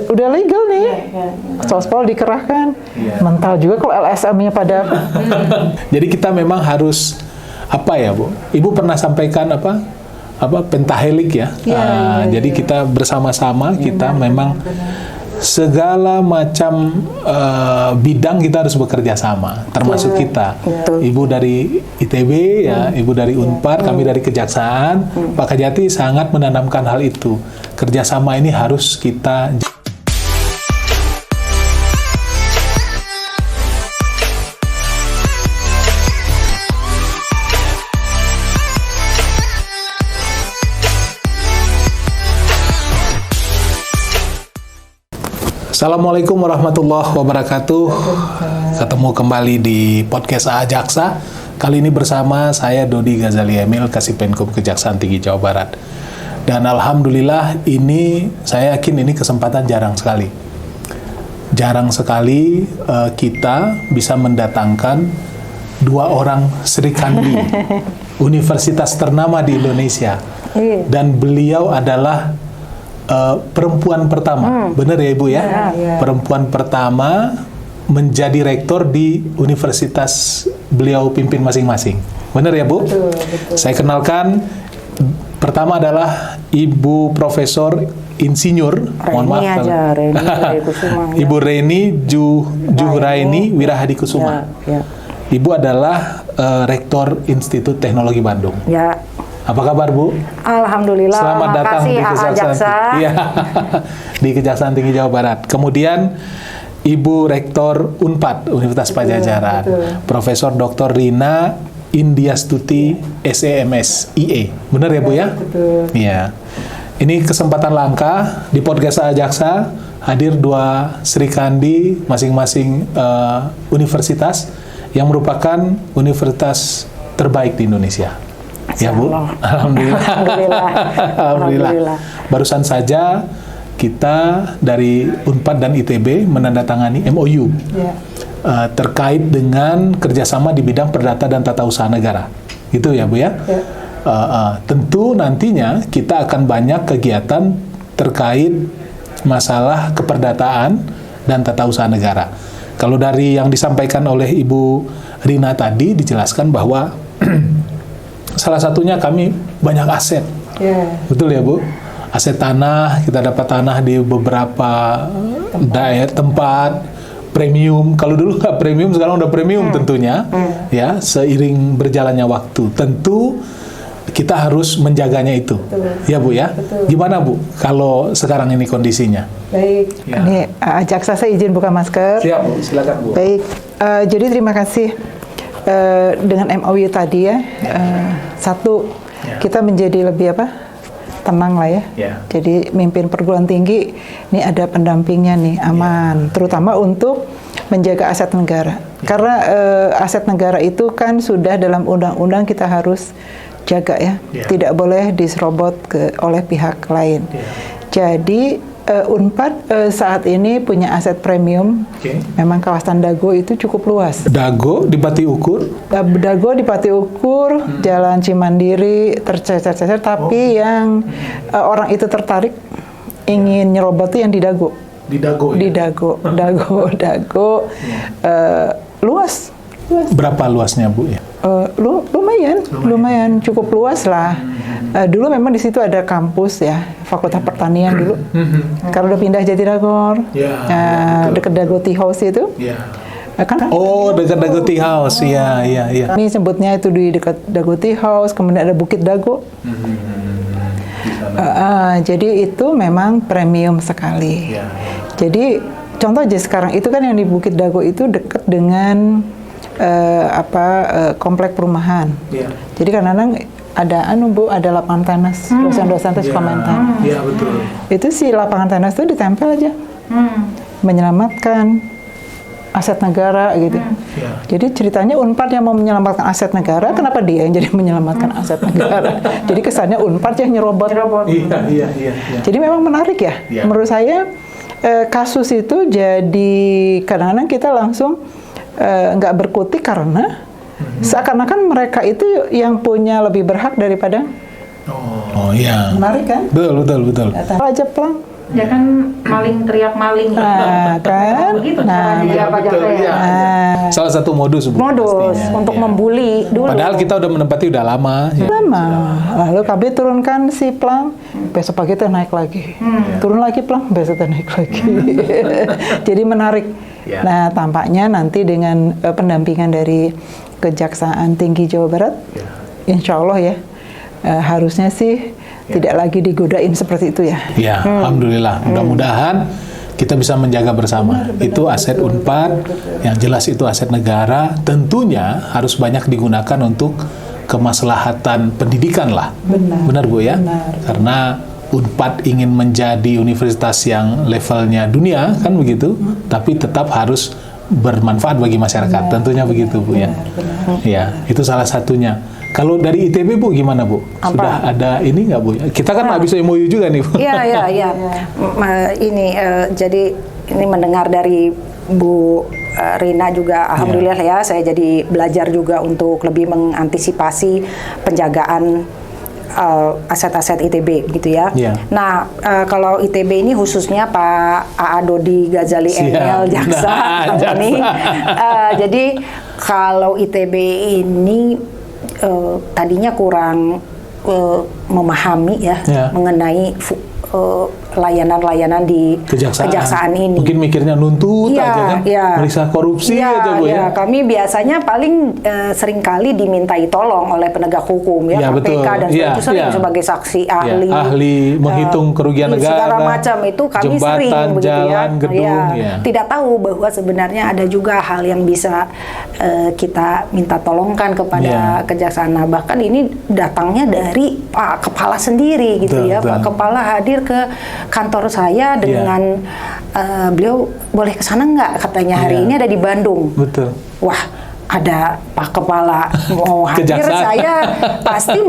Udah legal nih. Sospol dikerahkan. Mental juga kalau LSM-nya pada. Jadi kita memang harus apa ya, Bu? Ibu pernah sampaikan apa pentahelik ya. Jadi kita bersama-sama kita memang segala macam bidang kita harus bekerja sama, termasuk kita. Ibu dari ITB ya, Ibu dari Unpad, kami dari Kejaksaan. Pak Kajati sangat menanamkan hal itu. Kerjasama ini harus kita. Assalamualaikum warahmatullahi wabarakatuh. Ketemu kembali di podcast AA Jaksa. Kali ini bersama saya Dodi Ghazali Emil, Kasipenkum Kejaksaan Tinggi Jawa Barat. Dan alhamdulillah ini saya yakin ini kesempatan jarang sekali. Jarang sekali kita bisa mendatangkan dua orang Sri Kandi universitas ternama di Indonesia. Dan beliau adalah perempuan pertama, benar ya Ibu ya? Perempuan pertama menjadi rektor di universitas beliau pimpin masing-masing. Benar ya Bu? Betul. Saya kenalkan, pertama adalah Ibu Profesor Insinyur, mohon maaf, Ibu Reni Juhraini Wirahadikusuma. Ibu adalah Rektor Institut Teknologi Bandung. Ya. Apa kabar Bu? Alhamdulillah. Selamat datang di Kejaksaan. Iya. Di Kejaksaan Tinggi Jawa Barat. Kemudian Ibu Rektor Unpad Universitas Padjadjaran, Profesor Dr. Rina Indiastuti SEMS IE. Benar ya Bu ya? Betul. Iya. Ini kesempatan langka di podcast AA Jaksa hadir dua Sri Kandi masing-masing universitas yang merupakan universitas terbaik di Indonesia. Ya Bu, Alhamdulillah. Barusan saja kita dari Unpad dan ITB menandatangani MOU terkait dengan kerjasama di bidang perdata dan tata usaha negara. Gitu ya Bu ya? Tentu nantinya kita akan banyak kegiatan terkait masalah keperdataan dan tata usaha negara. Kalau dari yang disampaikan oleh Ibu Rina tadi dijelaskan bahwa salah satunya kami banyak aset, betul ya Bu? Aset tanah, kita dapat tanah di beberapa daerah tempat premium. Kalau dulu nggak premium, sekarang udah premium tentunya. Ya, seiring berjalannya waktu, tentu kita harus menjaganya itu. Ya Bu ya. Gimana Bu? Kalau sekarang ini kondisinya? Baik. Ya. Ini Jaksa, saya izin buka masker. Siap Bu, silakan Bu. Baik. Jadi terima kasih. Dengan MOU tadi ya, satu kita menjadi lebih tenang lah ya. Jadi mimpin perguruan tinggi ini ada pendampingnya nih, aman, terutama untuk menjaga aset negara. Karena aset negara itu kan sudah dalam undang-undang kita harus jaga ya, tidak boleh diserobot oleh pihak lain. Jadi Unpad saat ini punya aset premium. Memang kawasan Dago itu cukup luas. Dago di Pati Ukur? Dago di Pati Ukur, Jalan Cimandiri, tercecer-cecer. Tapi yang orang itu tertarik ingin nyerobot itu yang di Dago. Di Dago ya? Di Dago. Luas. Berapa luasnya Bu ya? Lumayan, cukup luas lah. Dulu memang di situ ada kampus ya, Fakultas Pertanian dulu. Kalau udah pindah Jatinangor, dekat Dago Tea House itu. Kan? Oh, dekat Dago Tea House, iya. Ini sebutnya itu di dekat Dago Tea House, kemudian ada Bukit Dago. Jadi itu memang premium sekali. Jadi contoh aja sekarang itu kan yang di Bukit Dago itu dekat dengan komplek perumahan. Jadi kadang-kadang ada lapangan tenis, dosen-dosen itu suka main tenis. Iya betul. Itu si lapangan tenis itu ditempel aja, menyelamatkan aset negara gitu. Jadi ceritanya Unpad yang mau menyelamatkan aset negara, kenapa dia yang jadi menyelamatkan aset negara? Jadi kesannya Unpad yang nyerobot. Iya. Jadi memang menarik ya. Menurut saya kasus itu jadi kadang-kadang kita langsung nggak berkutik karena seakan-akan mereka itu yang punya lebih berhak daripada. Oh iya. Menarik kan? Betul. Aja pelang. Ya kan maling teriak maling. Kan? Begitu caranya pajak ya. Salah satu modus, Bu, Modus pastinya. untuk membuli dulu. Padahal kita udah menempati udah lama. Ya. Lama. Lalu KB turunkan si plang, besok pagi itu naik lagi. Turun lagi plang, besok itu naik lagi. Jadi menarik. Ya. Nah, tampaknya nanti dengan pendampingan dari Kejaksaan Tinggi Jawa Barat, insya Allah ya, harusnya sih tidak lagi digodain seperti itu ya. Ya, alhamdulillah. Mudah-mudahan kita bisa menjaga bersama. Itu aset Unpad, yang jelas itu aset negara. Tentunya harus banyak digunakan untuk kemaslahatan pendidikan lah. Benar Bu ya? Benar. Karena Unpad ingin menjadi universitas yang levelnya dunia, kan begitu? Tapi tetap harus bermanfaat bagi masyarakat. Tentunya begitu Bu ya. Ya, itu salah satunya. Kalau dari ITB Bu gimana Bu? Apa? Sudah ada ini nggak Bu? Kita kan habis MOU juga nih Bu. Iya. Jadi ini mendengar dari Bu Rina juga, alhamdulillah ya, saya jadi belajar juga untuk lebih mengantisipasi penjagaan aset-aset ITB gitu ya. Nah, kalau ITB ini khususnya Pak A.A. Dodi Ghazali ML, jaksa. Ini, jadi kalau ITB ini tadinya kurang memahami ya mengenai layanan-layanan di kejaksaan ini. Mungkin mikirnya nuntut aja kan, meriksa korupsi aja Bu ya. Kami biasanya paling seringkali dimintai tolong oleh penegak hukum ya, KPK dan itu sering sebagai saksi ahli, menghitung kerugian negara, segala macam itu kami jembatan, sering begitu jalan, ya. gedung, Tidak tahu bahwa sebenarnya ada juga hal yang bisa kita minta tolongkan kepada kejaksaan. Nah, bahkan ini datangnya dari Pak Kepala sendiri gitu ya. Pak Kepala hadir ke kantor saya dengan beliau boleh ke sana nggak, katanya hari ini ada di Bandung. Betul. Wah, ada Pak Kepala mau hadir, saya pasti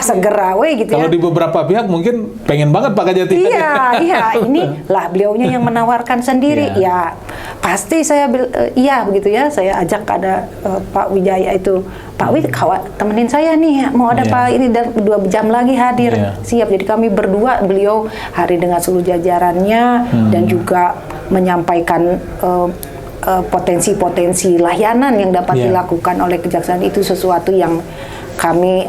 segera gitu Kalau ya. di beberapa pihak mungkin pengen banget Pak Kajati. Ini lah beliaunya yang menawarkan sendiri. Ya pasti saya begitu ya. Saya ajak ada Pak Wijaya itu, Pak Wi, temenin saya nih, mau ada Pak ini dan 2 jam lagi hadir. Siap. Jadi kami berdua, beliau hari dengan seluruh jajarannya dan juga menyampaikan potensi-potensi layanan yang dapat dilakukan oleh kejaksaan. Itu sesuatu yang kami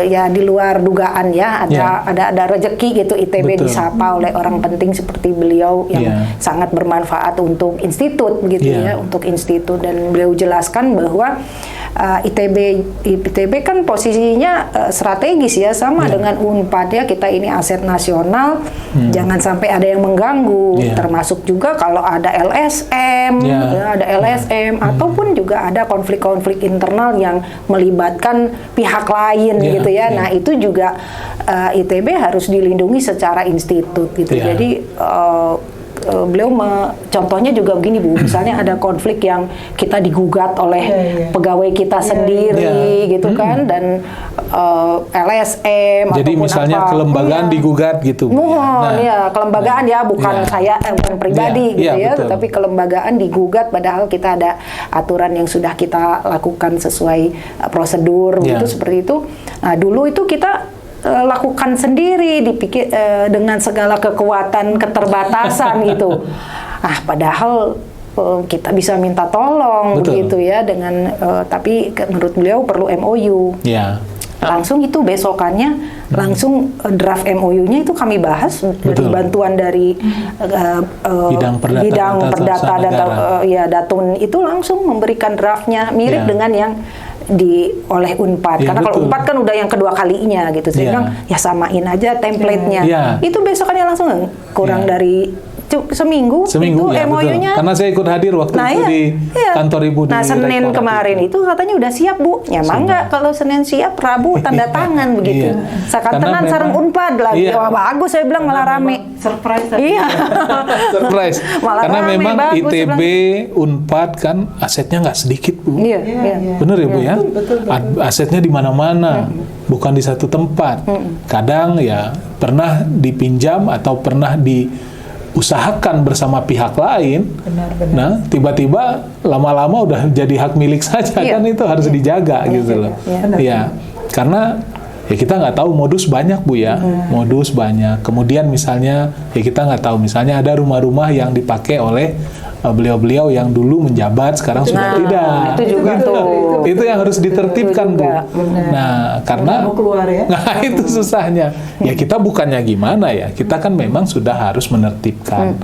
ya di luar dugaan ya, ada rezeki gitu ITB disapa oleh orang penting seperti beliau yang sangat bermanfaat untuk institut begitu ya, untuk institut. Dan beliau jelaskan bahwa ITB kan posisinya strategis ya, sama dengan Unpad ya, kita ini aset nasional, jangan sampai ada yang mengganggu, termasuk juga kalau ada LSM, ada LSM ataupun juga ada konflik-konflik internal yang melibatkan pihak lain gitu ya. Nah, itu juga ITB harus dilindungi secara institut gitu. Jadi beliau contohnya juga begini Bu, misalnya ada konflik yang kita digugat oleh pegawai kita sendiri gitu kan, dan LSM jadi misalnya kelembagaan digugat gitu. Mohon kelembagaan bukan saya bukan pribadi gitu ya, tetapi kelembagaan digugat padahal kita ada aturan yang sudah kita lakukan sesuai prosedur gitu, seperti itu. Nah, dulu itu kita lakukan sendiri, dipikir dengan segala kekuatan keterbatasan gitu. Padahal kita bisa minta tolong begitu ya, dengan tapi menurut beliau perlu MOU. Langsung itu besokannya langsung draft MOU-nya itu kami bahas dengan bantuan dari bidang perdata dan Datun itu langsung memberikan draftnya mirip dengan yang oleh Unpad, karena kalau Unpad kan udah yang kedua kalinya gitu. Saya bilang ya samain aja template-nya. Itu besokannya langsung kurang dari seminggu itu MOU-nya. Karena saya ikut hadir waktu itu di kantor Ibu di Senin kemarin itu katanya udah siap Bu. Nyamang nggak kalau Senin siap, Rabu tanda tangan begitu. Sakantenan sareng Unpad lagi. Wah, bagus, saya bilang malah rame. Surprise. Surprise. Karena memang bagus, ITB, Unpad kan asetnya nggak sedikit Bu. Bener ya Bu ya? Asetnya di mana-mana, bukan di satu tempat. Kadang ya pernah dipinjam atau pernah diusahakan bersama pihak lain. Nah, tiba-tiba lama-lama udah jadi hak milik saja, kan itu harus dijaga gitu loh. Karena Ya kita nggak tahu, modus banyak Bu ya, modus banyak. Kemudian misalnya ya kita nggak tahu, misalnya ada rumah-rumah yang dipakai oleh beliau-beliau yang dulu menjabat sekarang sudah tidak. Itu juga tuh. Itu yang harus ditertibkan Bu. Nah karena mau keluar ya. nah itu susahnya. Ya kita bukannya gimana ya, kita kan memang sudah harus menertibkan.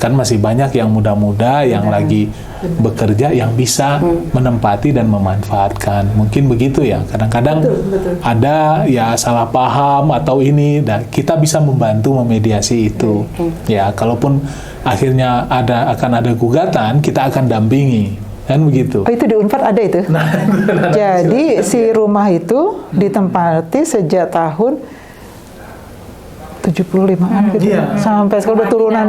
Kan masih banyak yang muda-muda yang lagi bekerja yang bisa menempati dan memanfaatkan. Mungkin begitu ya. Kadang-kadang ada ya salah paham atau ini, dan kita bisa membantu memediasi itu. Ya, kalaupun akhirnya akan ada gugatan, kita akan dampingi. Kan begitu. Oh, itu di Unpad ada itu? Jadi si rumah itu ditempati sejak tahun 75-an gitu. Sampai sekarang udah turunan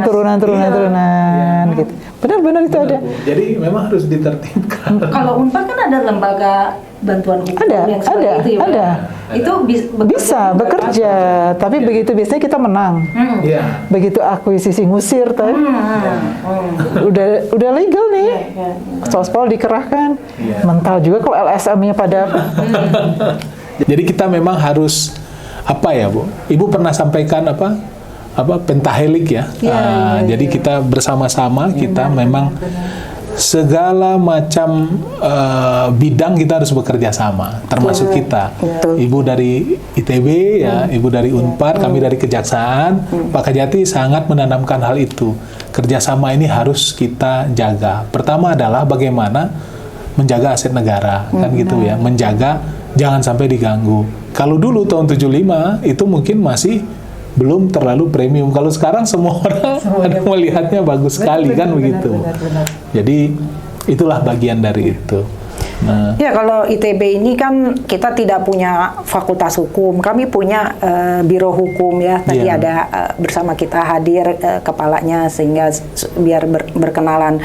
gitu. Benar-benar itu ada. Jadi memang harus ditertibkan. Kalau Unpad kan ada lembaga bantuan hukum yang seperti itu ya. Ada. Itu Bisa bekerja, tapi begitu biasanya kita menang. Begitu akuisisi ngusir tadi. Udah legal nih. Sospol dikerahkan. Mental juga kalau LSM-nya pada Jadi kita memang harus apa ya Bu? Ibu pernah sampaikan apa pentahelik ya? Jadi kita bersama-sama kita memang segala macam bidang kita harus bekerja sama, termasuk kita. Ibu dari ITB ya, Ibu dari Unpad, kami dari Kejaksaan. Pak Kajati sangat menanamkan hal itu. Kerjasama ini harus kita jaga. Pertama adalah bagaimana menjaga aset negara, kan gitu ya, menjaga jangan sampai diganggu. Kalau dulu tahun 75 itu mungkin masih belum terlalu premium. Kalau sekarang semua orang ada melihatnya bagus sekali kan begitu. Jadi itulah bagian dari itu. Nah, ya kalau ITB ini kan kita tidak punya fakultas hukum, kami punya biro hukum ya. Tadi ada bersama kita hadir kepalanya sehingga biar berkenalan.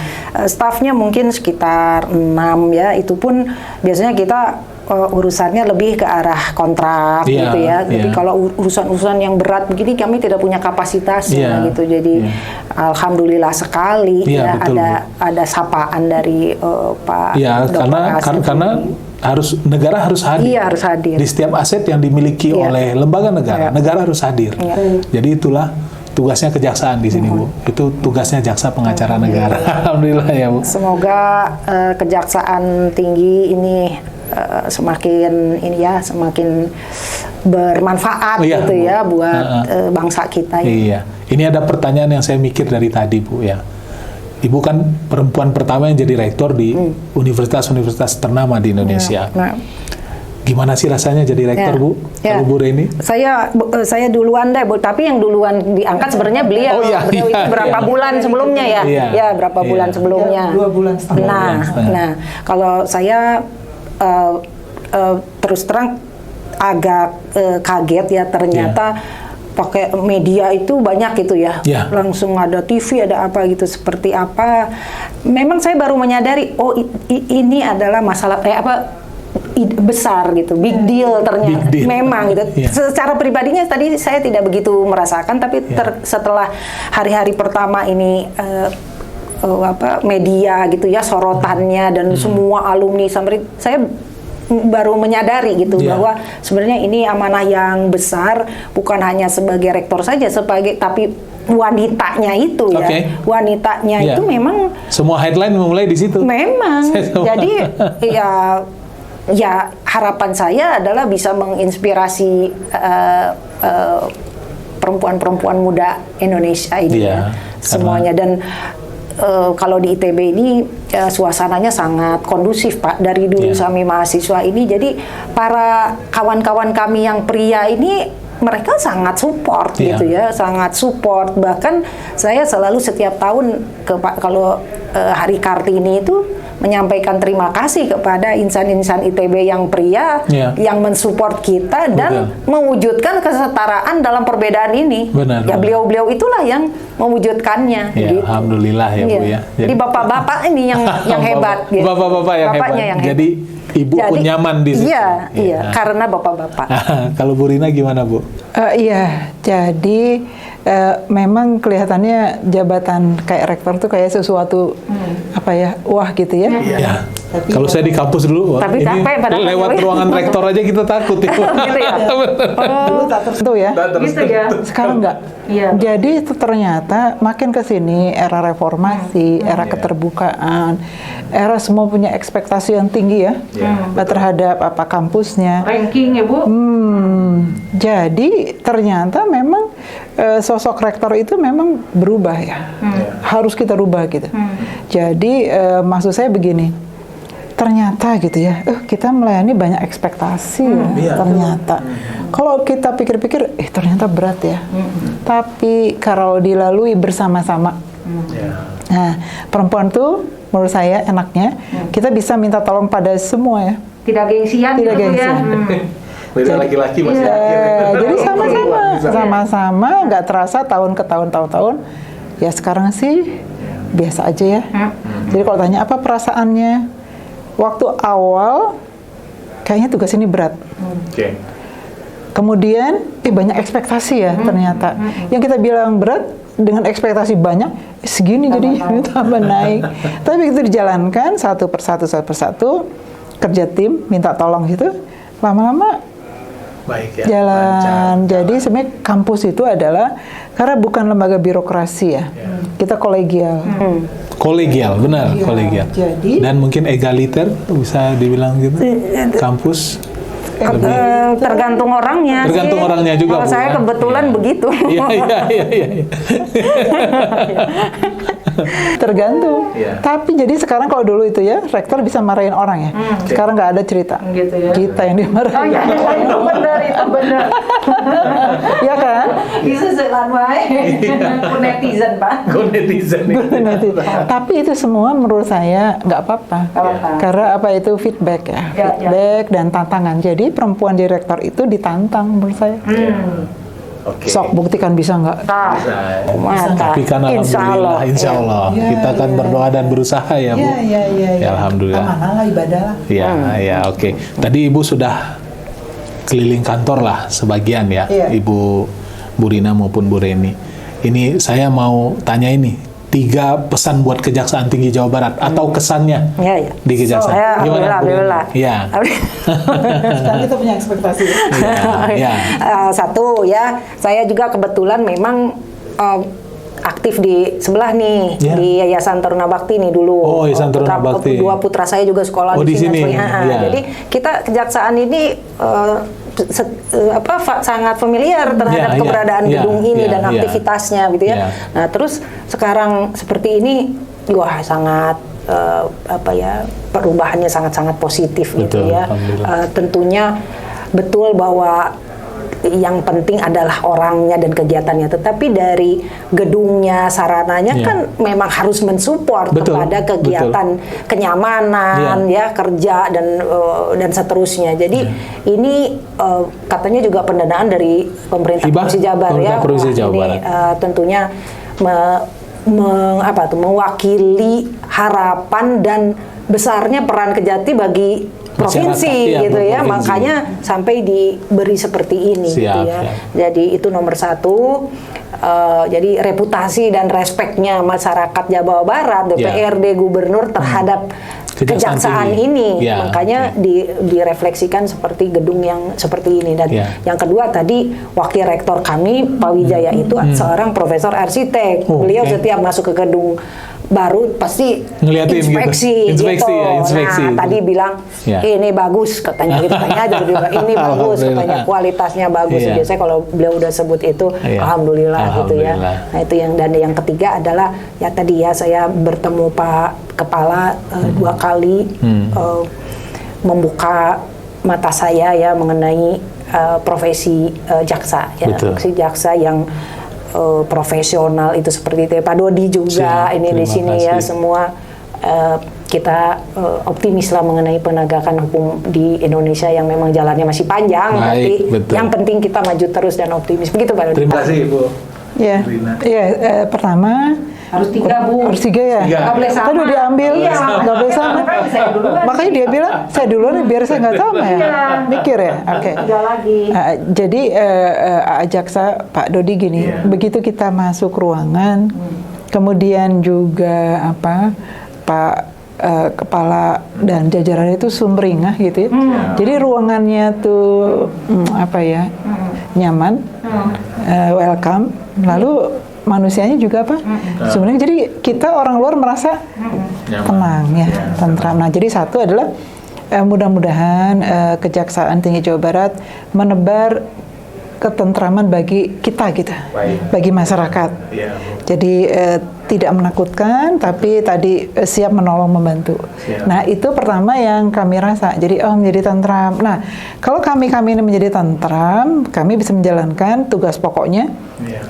Stafnya mungkin sekitar 6 ya. Itu pun biasanya kita urusannya lebih ke arah kontrak gitu ya. Jadi kalau urusan-urusan yang berat begini kami tidak punya kapasitasnya gitu. Jadi alhamdulillah sekali betul, ada sapaan dari Pak Dr. karena negara harus hadir. Iya, harus hadir. Di setiap aset yang dimiliki oleh lembaga negara, negara harus hadir. Jadi itulah tugasnya kejaksaan di sini Bu. Itu tugasnya jaksa pengacara negara. Alhamdulillah ya Bu. Semoga kejaksaan tinggi ini semakin bermanfaat gitu ya buat bangsa kita. Iya. Ini ada pertanyaan yang saya mikir dari tadi Bu ya. Ibu kan perempuan pertama yang jadi rektor di universitas-universitas ternama di Indonesia. Gimana sih rasanya jadi rektor Bu? Kalau Bu Reni? Saya duluan deh Bu, tapi yang duluan diangkat sebenarnya beliau. Beliau itu berapa bulan sebelumnya ya? Ya, berapa bulan sebelumnya. 2 bulan setengah. Nah, kalau saya terus terang agak kaget ya, ternyata pakai media itu banyak gitu ya. Langsung ada TV, ada apa gitu, seperti apa. Memang saya baru menyadari, oh ini adalah masalah besar gitu, big deal ternyata. Memang gitu. Secara pribadinya tadi saya tidak begitu merasakan, tapi setelah hari-hari pertama ini media gitu ya, sorotannya dan semua alumni sampai saya baru menyadari gitu bahwa sebenarnya ini amanah yang besar, bukan hanya sebagai rektor saja, tapi wanitanya itu wanitanya itu memang semua headline memulai di situ. Memang. Jadi ya harapan saya adalah bisa menginspirasi perempuan-perempuan muda Indonesia ini semuanya. Dan kalau di ITB ini suasananya sangat kondusif Pak, dari dulu kami mahasiswa ini. Jadi para kawan-kawan kami yang pria ini mereka sangat support gitu ya, sangat support. Bahkan saya selalu setiap tahun kalau Hari Kartini itu menyampaikan terima kasih kepada insan-insan ITB yang pria yang mensupport kita dan mewujudkan kesetaraan dalam perbedaan ini. Ya beliau-beliau itulah yang mewujudkannya. Gitu. Alhamdulillah ya Bu ya. Jadi bapak-bapak ini yang hebat. Gitu. Bapak-bapak yang Bapaknya hebat. Yang hebat. Jadi Ibu pun nyaman di situ. Iya, karena bapak-bapak. Kalau Bu Rina gimana Bu? Iya, jadi memang kelihatannya jabatan kayak rektor tuh kayak sesuatu apa ya, wah gitu ya. Iya. Kalau saya di kampus dulu, tapi ini lewat ruangan rektor aja kita takut ya. Gitu ya? Dulu tak tersentuh ya. Gitu ya. Sekarang enggak. Iya. Jadi itu ternyata makin ke sini era reformasi, era keterbukaan, era semua punya ekspektasi yang tinggi ya terhadap apa kampusnya. Ranking ya Bu. Jadi ternyata memang sosok rektor itu memang berubah ya. Harus kita rubah gitu. Jadi maksud saya begini. Ternyata gitu ya, kita melayani banyak ekspektasi ya, ternyata. Kalau kita pikir-pikir, ternyata berat ya. Tapi kalau dilalui bersama-sama, nah perempuan tuh menurut saya enaknya kita bisa minta tolong pada semua ya. Tidak gengsian Tidak gitu gengsian. ya. Beda laki-laki masih Jadi sama-sama, nggak terasa tahun ke tahun. Ya sekarang sih biasa aja ya. Jadi kalau tanya apa perasaannya, waktu awal kayaknya tugas ini berat. Kemudian banyak ekspektasi ya ternyata. Yang kita bilang berat dengan ekspektasi banyak segini jadi tambah naik. Tapi itu dijalankan satu persatu, kerja tim, minta tolong gitu. Lama-lama baik ya, jalan. lancar. Jadi sebenarnya kampus itu adalah karena bukan lembaga birokrasi ya. Kita kolegial. Kolegial, benar, kolegial. Jadi dan mungkin egaliter bisa dibilang gitu. Kampus tergantung orangnya. Tergantung orangnya juga. Kalau saya kebetulan begitu. Iya. Tergantung. Tapi jadi sekarang kalau dulu itu ya rektor bisa marahin orang ya. Sekarang nggak ada cerita. Gitu ya. Kita yang dimarahin. Oh iya, itu benar. Iya kan? Bisa selan wae. Ku netizen, Pak. Go netizen. Tapi itu semua menurut saya nggak apa-apa. Karena apa itu feedback ya. Feedback dan tantangan. Jadi perempuan direktur itu ditantang menurut saya. Sok buktikan bisa nggak? Tapi kan alhamdulillah, insya Allah kita akan berdoa dan berusaha ya Bu. Ya alhamdulillah. Amanah lah, ibadah lah. Ya oke. Tadi Ibu sudah keliling kantor lah sebagian ya, Ibu Bu Rina maupun Bu Reni. Ini saya mau tanya ini. 3 pesan buat Kejaksaan Tinggi Jawa Barat atau kesannya di Kejaksaan. Alhamdulillah. Ya. Sekarang kita punya ekspektasi. Satu ya, saya juga kebetulan memang aktif di sebelah nih di Yayasan Taruna Bakti nih dulu. Yayasan Taruna Bakti. 2 putra saya juga sekolah di sini. Jadi kita Kejaksaan ini sangat familiar terhadap keberadaan gedung ini dan aktivitasnya gitu ya. Nah, terus sekarang seperti ini wah sangat perubahannya sangat-sangat positif gitu ya. Tentunya betul bahwa yang penting adalah orangnya dan kegiatannya, tetapi dari gedungnya, sarananya kan memang harus mensupport kepada kegiatan kenyamanan ya, kerja dan seterusnya. Jadi ini katanya juga pendanaan dari pemerintah Provinsi Jabar ya. Ini tentunya mewakili harapan dan besarnya peran Kejati bagi provinsi gitu ya, makanya sampai diberi seperti ini gitu ya. Jadi itu nomor 1. Jadi reputasi dan respeknya masyarakat Jawa Barat, DPRD, Gubernur terhadap Kejaksaan ini, makanya direfleksikan seperti gedung yang seperti ini. Dan yang kedua tadi Wakil Rektor kami Pak Wijaya itu seorang profesor arsitek. Beliau setiap masuk ke gedung baru pasti inspeksi gitu. Nah, tadi bilang ini bagus katanya gitu, juga ini bagus katanya, kualitasnya bagus. Biasanya kalau beliau udah sebut itu alhamdulillah gitu ya. Nah, itu dan yang ketiga adalah ya tadi ya saya bertemu Pak Kepala 2 kali membuka mata saya ya mengenai profesi jaksa ya. Profesi jaksa yang profesional itu seperti itu ya. Pak Dodi juga ini di sini ya, semua kita optimis lah mengenai penegakan hukum di Indonesia yang memang jalannya masih panjang, tapi yang penting kita maju terus dan optimis. Begitu Pak Dodi. Terima kasih Ibu. Pertama Harus 3, Bu. Harus 3 ya? Nggak boleh sama. Kan udah diambil, Iya. nggak boleh sama. Saya duluan. Makanya dia bilang, saya duluan biar saya nggak sama ya. Iya. Mikir ya? Oke. 3 lagi. Jadi Jaksa Pak Dodi gini, begitu kita masuk ruangan, kemudian juga Pak kepala dan jajaran itu sumringah gitu ya. Jadi ruangannya tuh nyaman, welcome. Lalu manusianya juga sumringah. Jadi kita orang luar merasa tenang ya, tentram. Nah, jadi satu adalah mudah-mudahan Kejaksaan Tinggi Jawa Barat menebar ketentraman bagi kita bagi masyarakat. Jadi tidak menakutkan, tapi tadi siap menolong, membantu. Nah, itu pertama yang kami rasa. Jadi menjadi tentram. Nah, kalau kami ini menjadi tentram, kami bisa menjalankan tugas pokoknya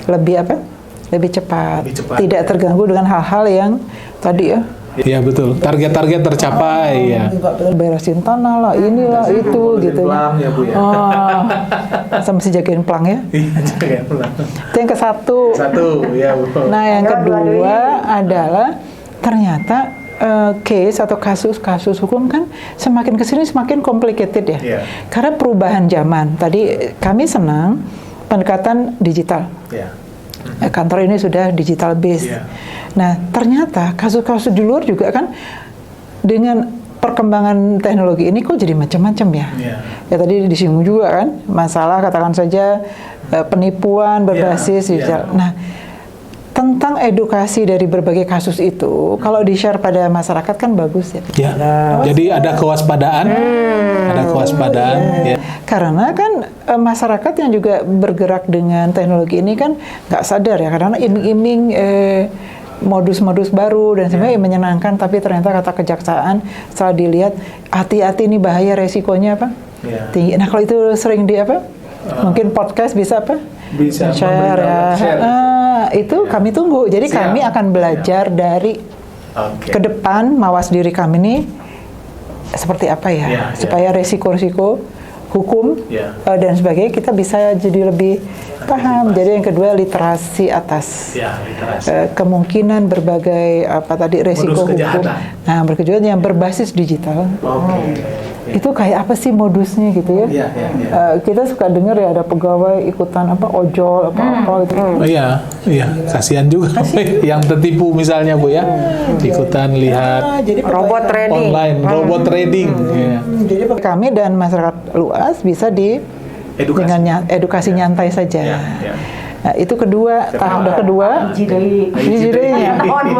lebih cepat. Tidak terganggu dengan hal-hal yang tadi Iya betul, target-target tercapai ya. Beresin tanah lah, inilah itu gitu ya. Ya Bu ya. Sama mesti jagain pelang ya. Iya, jagain pelang. Itu yang ke-1. Ya Bu. Nah, yang kedua adalah ternyata case atau kasus hukum kan semakin kesini semakin complicated ya. Karena perubahan zaman. Tadi kami senang pendekatan digital. Kantor ini sudah digital based. Nah, ternyata kasus-kasus di luar juga kan dengan perkembangan teknologi ini kok jadi macam-macam ya. Ya tadi disinggung juga kan masalah katakan saja penipuan berbasis digital. Nah, tentang edukasi dari berbagai kasus itu kalau di-share pada masyarakat kan bagus ya. Jadi ada kewaspadaan. Ya. Karena kan masyarakat yang juga bergerak dengan teknologi ini kan nggak sadar ya, karena iming-iming modus-modus baru dan sebenarnya menyenangkan, tapi ternyata kata kejaksaan setelah dilihat hati-hati ini bahaya, resikonya tinggi. Nah, kalau itu sering mungkin podcast bisa bisa share ya. Itu kami tunggu. Jadi kami akan belajar dari ke depan, mawas diri kami ini seperti apa ya, supaya resiko-resiko hukum dan sebagainya kita bisa jadi lebih paham. Jadi yang kedua literasi atas kemungkinan berbagai resiko hukum. Nah, berkejutan yang berbasis digital. Itu kayak apa sih modusnya gitu ya? Kita suka dengar ya ada pegawai ikutan ojol apa gitu. Iya, kasihan juga yang tertipu misalnya Bu ya, ikutan lihat robot trading online, robot trading. Jadi kami dan masyarakat luas bisa dengan edukasi nyantai saja. Nah, itu kedua, tahap kedua,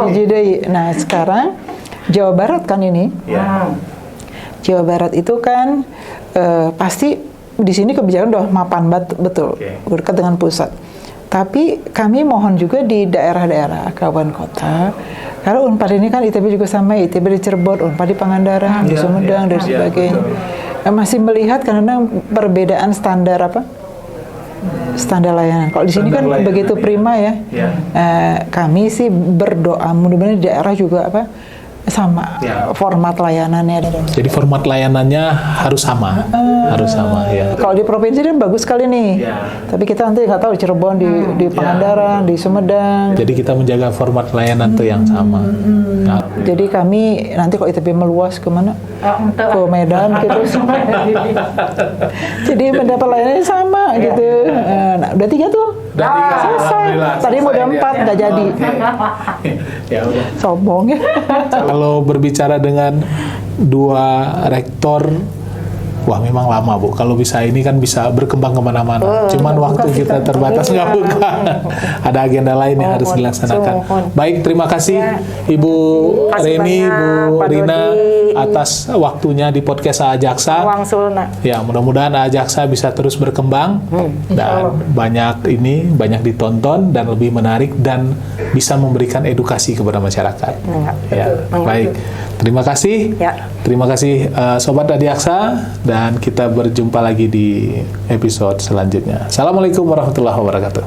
Jidai. Nah, sekarang Jawa Barat kan ini. Jawa Barat itu kan pasti di sini kebijakan udah mapan betul, dekat dengan pusat. Tapi kami mohon juga di daerah-daerah, kabupaten kota, karena Unpad ini kan ITB juga sama, ITB di Cirebon, Unpad di Pangandaran, di Sumedang dan sebagainya. Masih melihat karena perbedaan standar standar layanan. Kalau di sini kan begitu prima ya. Kami sih berdoa mudah-mudahan di daerah juga sama format layanannya. Jadi format layanannya harus sama, ya. Kalau di provinsi kan bagus sekali nih, tapi kita nanti nggak tahu di Cirebon, di Pangandaran, di Sumedang. Jadi kita menjaga format layanan tuh yang sama. Jadi kami nanti kalau ITB meluas kemana? Ke Medan gitu. Jadi mendapat layanannya sama gitu. Nah, udah 3 tuh. Selesai. Tadi mau udah 4 nggak jadi. Ya udah. Sombong ya. Kalau berbicara dengan 2 rektor, wah memang lama Bu. Kalau bisa ini kan bisa berkembang kemana-mana. Cuman waktu kita terbatas nggak buka. Ada agenda lain yang harus dilaksanakan. Baik, terima kasih Ibu Reni, Bu Rina atas waktunya di podcast Ajaksa. Ya, mudah-mudahan Ajaksa bisa terus berkembang dan banyak ditonton dan lebih menarik dan bisa memberikan edukasi kepada masyarakat. Baik. Terima kasih. Terima kasih Sobat Ajaksa dan kita berjumpa lagi di episode selanjutnya. Assalamualaikum warahmatullahi wabarakatuh.